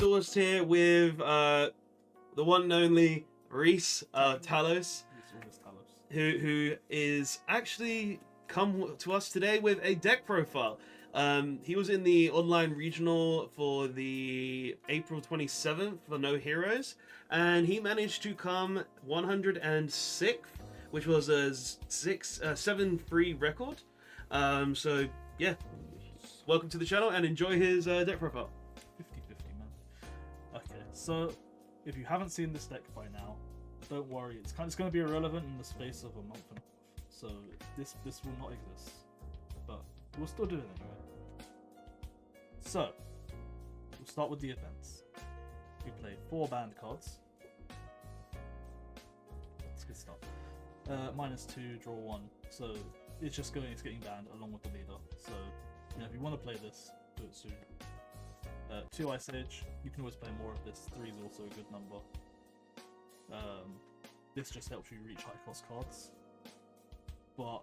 Stageless here with the one and only Reese Talos, who is actually come to us today with a deck profile. He was in the online regional for the April 27th for No Heroes, and he managed to come 106th, which was a 7-3 record. So yeah, welcome to the channel and enjoy his deck profile. 50-50, man. Okay, so if you haven't seen this deck by now, don't worry. It's going to be irrelevant in the space of a month and a half. So this will not exist, but we'll still do it anyway. So we'll start with the events. We play 4 banned cards. That's good stuff. -2, draw 1. So it's just getting banned along with the leader. So if you want to play this, do it soon. 2 Ice Age. You can always play more of this. 3 is also a good number. This just helps you reach high cost cards. But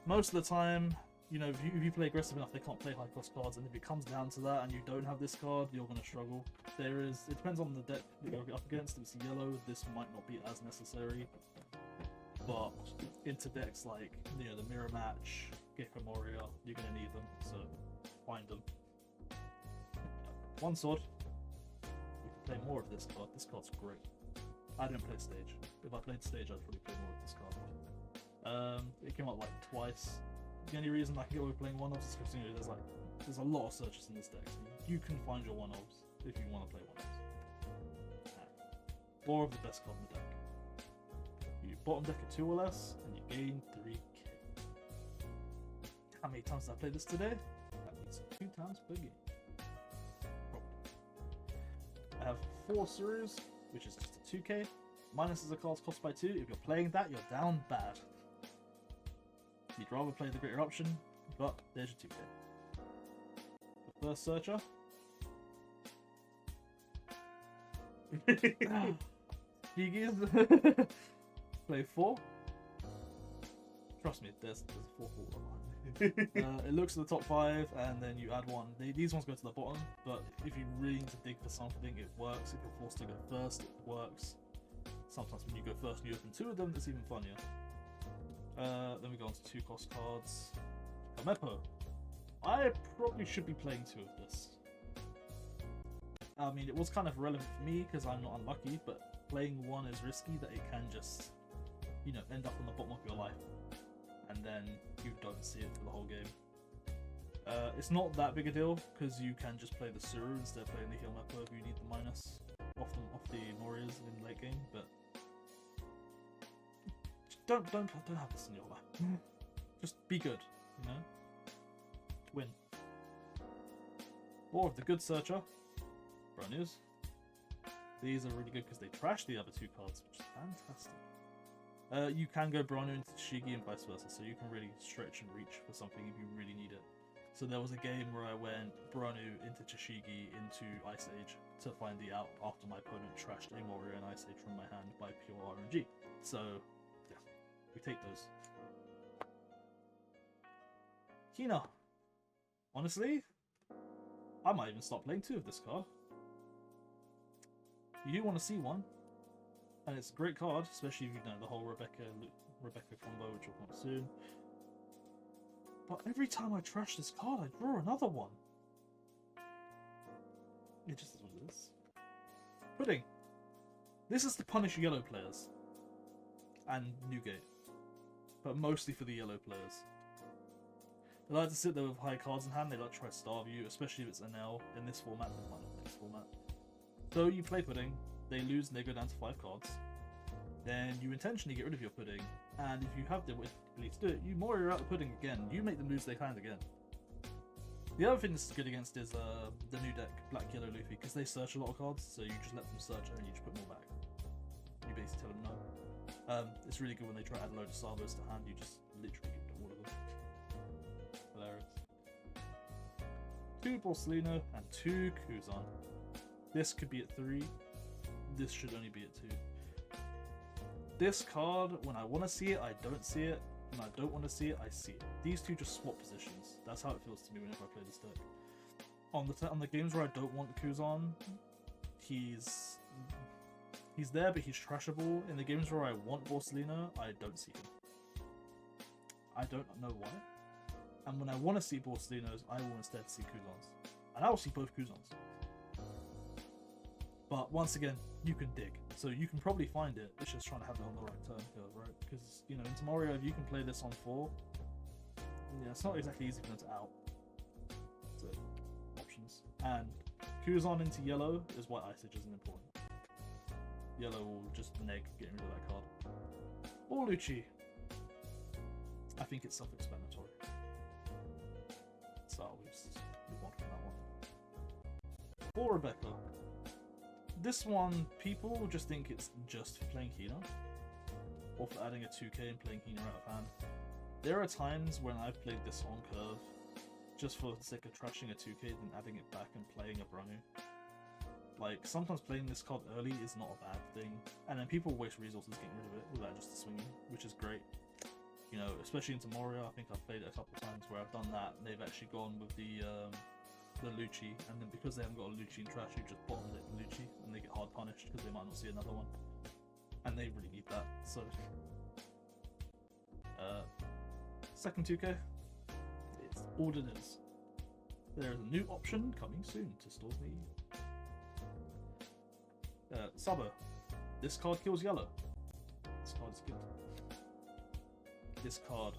most of the time, if you play aggressive enough, they can't play high cost cards, and if it comes down to that and you don't have this card, you're going to struggle. It depends on the deck you're up against. If it's yellow, this might not be as necessary. But into decks like the Mirror Match, Gecko Moria, you're going to need them, so find them. 1 sword. You can play more of this card. This card's great. I didn't play Stage. If I played Stage, I'd probably play more of this card. It came out like twice. The only reason I can get away with playing one-offs is because there's a lot of searches in this deck. So you can find your one-offs if you want to play one-offs. 4 of the best card in the deck. You bottom deck at 2 or less, and you gain 3k. How many times did I play this today? That means 2 times per game. I have 4 Surus, which is just a 2k. Minus as a card's cost by 2. If you're playing that, you're down bad. You'd rather play the greater option, but there's your 2k. The first Searcher. Gigis. Play 4. Trust me, there's a 4 it looks at the top 5, and then you add 1. These ones go to the bottom, but if you really need to dig for something, it works. If you're forced to go first, it works. Sometimes when you go first and you open 2 of them, it's even funnier. Then we go on to 2 cost cards. Kamepo. I probably should be playing 2 of this. I mean, it was kind of relevant for me because I'm not unlucky, but playing 1 is risky that it can just, end up on the bottom of your life. And then you don't see it for the whole game. It's not that big a deal because you can just play the Suru instead of playing the heal Mapper if you need the minus off the Morias in late game, but don't have this in your life. Just be good, Win. 4 of the good Searcher. Brand news. These are really good because they trash the other 2 cards, which is fantastic. You can go Branu into Shigi and vice versa, so you can really stretch and reach for something if you really need it. So there was a game where I went Branu into Chishigi into Ice Age to find the out after my opponent trashed a Moria and Ice Age from my hand by pure RNG. So, yeah, we take those. Hina. Honestly, I might even stop playing 2 of this card. You do want to see 1. And it's a great card, especially if you know the whole Rebecca combo, which will come soon. But every time I trash this card, I draw another one. It just is what it is. Pudding. This is to punish yellow players. And Newgate. But mostly for the yellow players. They like to sit there with high cards in hand, they like to try to starve you, especially if it's NL in this format, not in this format. So you play Pudding. They lose and they go down to 5 cards. Then you intentionally get rid of your Pudding, and if you have the ability to do it, you Moria out the Pudding again. You make them lose their hand again. The other thing this is good against is the new deck, Black Yellow Luffy, because they search a lot of cards, so you just let them search and you just put more back. You basically tell them no. It's really good when they try to add a load of Salvos to hand, you just literally get all of them. Hilarious. 2 Borsalino and 2 Kuzan. This could be at 3. This should only be at 2. This card, when I want to see it, I don't see it. When I don't want to see it, I see it. These 2 just swap positions. That's how it feels to me whenever I play this deck. on the games where I don't want Kuzan, he's there, but he's trashable. In the games where I want Borsalino, I don't see him. I don't know why. And when I want to see Borsalinos, I will instead see Kuzans. And I will see both Kuzans. But once again, you can dig. So you can probably find it. It's just trying to have it on the right turn curve, right? Because, you know, in Tomorio, if you can play this on 4, yeah, it's not exactly easy for them to out. So, options. And Kuzan into yellow is why Isage isn't important. Yellow will just neg getting rid of that card. Or Lucci. I think it's self-explanatory. So we'll just move on from that one. For Rebecca. This one, people just think it's just for playing Hina. Or for adding a 2k and playing Hina out of hand. There are times when I've played this on curve just for the sake of trashing a 2k then adding it back and playing a Branu. Like, sometimes playing this card early is not a bad thing. And then people waste resources getting rid of it without just swinging, which is great. You know, especially into Moria, I think I've played it a couple of times where I've done that and they've actually gone with the Lucci, and then because they haven't got a Lucci in trash, you just bottom it Lucci and they get hard punished because they might not see another one. And they really need that, so... second 2k, it's all it is. There's a new option coming soon to stores me. Sabo. This card kills yellow. This card is good. This card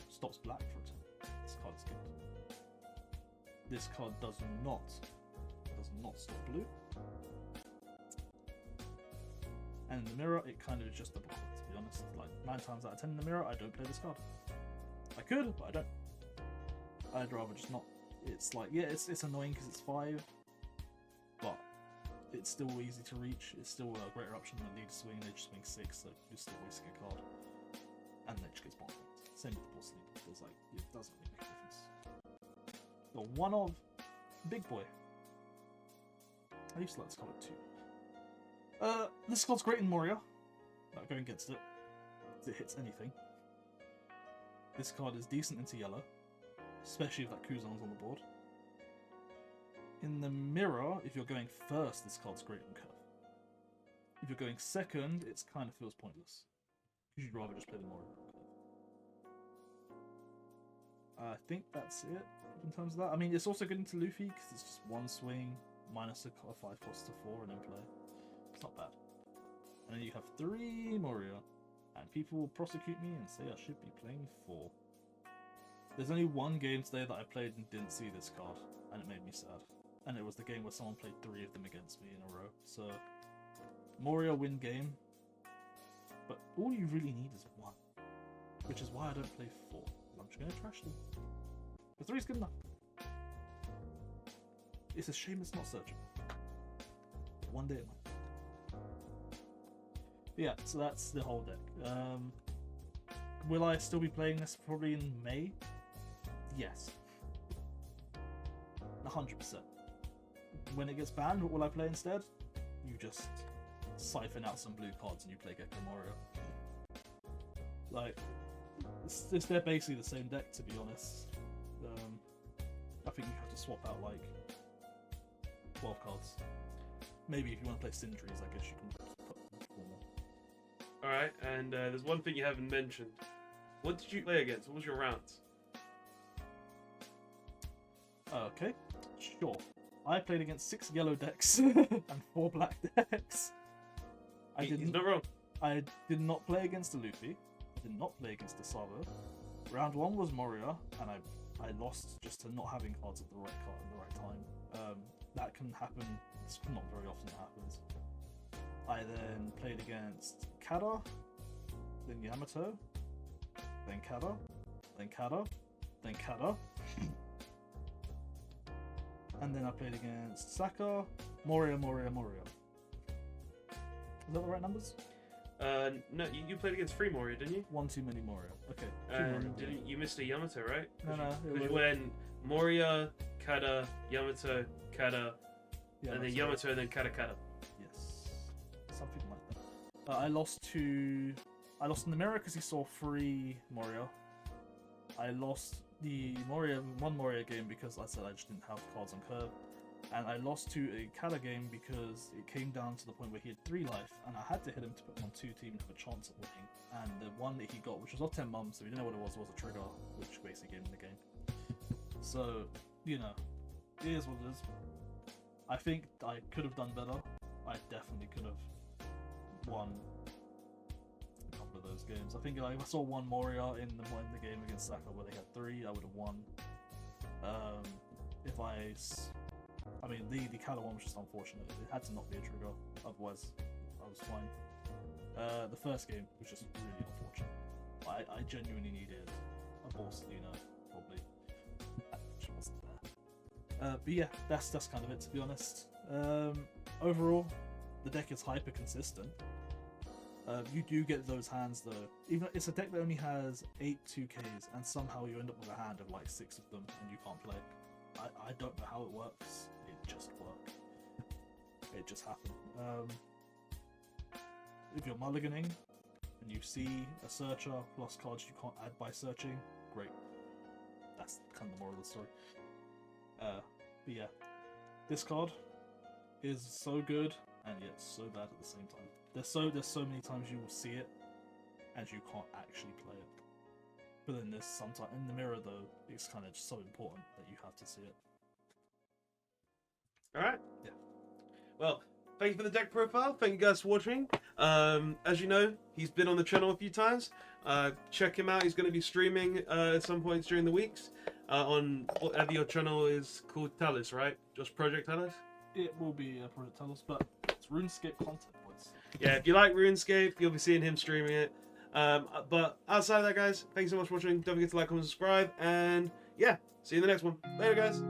stops black for a turn. This card is good. This card does not stop blue. And in the mirror, it kind of is just a block, to be honest. Like 9 times out of 10 in the mirror, I don't play this card. I could, but I don't. I'd rather just not. It's like, yeah, it's annoying because it's 5, but it's still easy to reach. It's still a greater option than lead swing. They just swing 6, so you're still wasting a card. And then it just gets bombed. Same with the Porcelain. It's like, it doesn't really make a difference. The one of Big Boy. I used to like this card too. This card's great in Moria. Not going against it. It hits anything. This card is decent into yellow. Especially if that Kuzan's on the board. In the mirror, if you're going first, this card's great on curve. If you're going second, it kind of feels pointless. You'd rather just play the Moria. I think that's it in terms of that. I mean, it's also good into Luffy because it's just one swing, minus a 5 cost to 4 and then play. It's not bad. And then you have 3 Moria, and people will prosecute me and say I should be playing 4. There's only one game today that I played and didn't see this card, and it made me sad. And it was the game where someone played 3 of them against me in a row. So, Moria win game. But all you really need is 1. Which is why I don't play 4. I'm just going to trash them. But 3 is good enough. It's a shame it's not searchable. But one day it might. But yeah, so that's the whole deck. Will I still be playing this probably in May? Yes. 100%. When it gets banned, what will I play instead? You just siphon out some blue cards and you play Gecko Mario. Like, they're basically the same deck, to be honest. I think you have to swap out like 12 cards. Maybe if you want to play Sindries, I guess you can put 4 more. Alright, and there's one thing you haven't mentioned. What did you play against? What was your rounds? Okay, sure. I played against 6 yellow decks and 4 black decks. He's not wrong. I did not play against a Luffy. I did not play against a Sabo. Round 1 was Moria, and I lost just to not having cards at the right card at the right time. That can happen. It's not very often it happens. I then played against Kada, then Yamato, then Kada, then Kada, then Kada. And then I played against Saka, Moria. Is that the right numbers? No, you played against 3 Moria, didn't you? 1 too many Moria. Okay. And you missed a Yamato, right? No. Because you went Moria, Kada, Yamato, Kada, and then Yamato, and then Kada. Yes. Something like that. I lost in the mirror because he saw 3 Moria. I lost the one Moria game because I said I just didn't have cards on curve, and I lost to a Kala game because it came down to the point where he had 3 life, and I had to hit him to put him on 2 to even have a chance at winning. And the one that he got, which was off 10 mums, so we didn't know what it was a trigger, which basically gave him the game. So, you know, it is what it is. I think I could have done better. I definitely could have won a couple of those games. I think like, if I saw one Moria in the game against Saka where they had 3, I would have won. If I mean, the Kala one was just unfortunate. It had to not be a trigger, otherwise I was fine. The first game was just really unfortunate. I genuinely needed a Borsellino, probably. She wasn't there. But yeah, that's kind of it, to be honest. Overall, the deck is hyper consistent. You do get those hands though. Even it's a deck that only has 8 2Ks, and somehow you end up with a hand of like 6 of them, and you can't play. I don't know how it works. It just works. It just happened. If you're mulliganing and you see a searcher plus cards you can't add by searching, great. That's kind of the moral of the story. But yeah, this card is so good and yet so bad at the same time. There's so many times you will see it and you can't actually play it. But then there's sometimes in the mirror though, it's kind of just so important that you have to see it. Alright. Yeah. Well, thank you for the deck profile. Thank you guys for watching. As you know, he's been on the channel a few times. Check him out. He's going to be streaming at some points during the weeks on whatever your channel is called. Talis, right? Just Project Talis? It will be Project Talis, but it's RuneScape content, boys. Yeah, if you like RuneScape, you'll be seeing him streaming it. But outside of that, guys, thanks so much for watching. Don't forget to like, comment, subscribe, and yeah, see you in the next one. Later, guys.